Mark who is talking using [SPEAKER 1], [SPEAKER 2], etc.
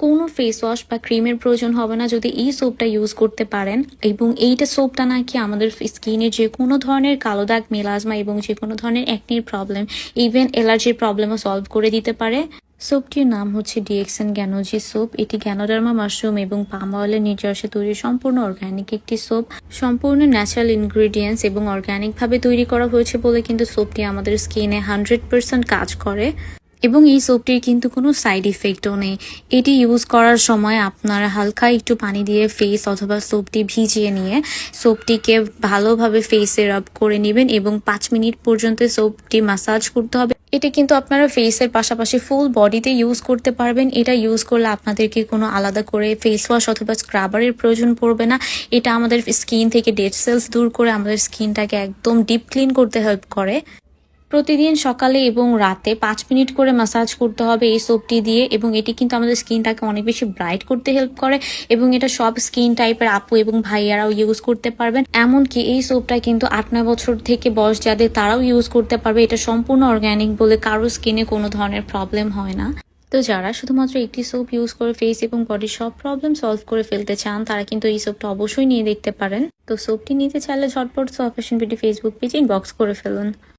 [SPEAKER 1] কোনো face wash বা ক্রিমের প্রয়োজন হবে না যদি এই সোপটা ইউজ করতে পারেন। এবং এইটা সোপটা নাকি আমাদের স্কিনের যে কোনো ধরনের কালো দাগ, মেলাজমা এবং যে কোনো ধরনের অ্যাকনির প্রবলেম, ইভেন অ্যালার্জির প্রবলেমও সলভ করে দিতে পারে। সোপটির নাম হচ্ছে ডিএক্সএন গ্যানোজি সোপ। এটি গ্যানোডার্মা মাশরুম এবং পাম অয়েলের নির্যাসে তৈরি সম্পূর্ণ অর্গানিক একটি সোপ। সম্পূর্ণ ন্যাচারাল ইনগ্রিডিয়েন্টস এবং অর্গানিকভাবে তৈরি করা হয়েছে বলে কিন্তু সোপটি আমাদের স্কিনে 100% কাজ করে। এবং এই সোপটির কিন্তু কোনো সাইড ইফেক্টও নেই। এটি ইউজ করার সময় আপনারা হালকা একটু পানি দিয়ে ফেস অথবা সোপটি ভিজিয়ে নিয়ে সোপটিকে ভালোভাবে ফেসে রাব করে নেবেন এবং 5 মিনিট পর্যন্ত সোপটি ম্যাসাজ করতে হবে। এটা কিন্তু আপনারা ফেসের পাশাপাশি ফুল বডিতে ইউজ করতে পারবেন। এটা ইউজ করলে আপনাদেরকে কোনো আলাদা করে ফেস ওয়াশ অথবা স্ক্রাবারের প্রয়োজন পড়বে না। এটা আমাদের স্কিন থেকে ডেড সেলস দূর করে আমাদের স্কিনটাকে একদম ডিপ ক্লিন করতে হেল্প করে। প্রতিদিন সকালে এবং রাতে 5 মিনিট করে ম্যাসাজ করতে হবে এই সোপটি দিয়ে। এবং এটি কিন্তু আমাদের স্কিনটাকে অনেক বেশি ব্রাইট করতে হেল্প করে এবং এটা সব স্কিন টাইপের আপু এবং ভাইয়ারাও ইউজ করতে পারবেন। এমনকি এই সোপটা কিন্তু 8-9 বছর থেকে বয়স যাদের তারাও ইউজ করতে পারবে। এটা সম্পূর্ণ অর্গানিক বলে কারো স্কিনে কোনো ধরনের প্রবলেম হয় না। তো যারা শুধুমাত্র একটি সোপ ইউজ করে ফেস এবং বডির সব প্রবলেম সলভ করে ফেলতে চান তারা কিন্তু এই সোপটা অবশ্যই নিয়ে দেখতে পারেন। তো সোপটি নিতে চাইলে ঝটপট সোয়া ফ্যাশন বিউটি ফেসবুক পেজে ইনবক্স করে ফেলুন।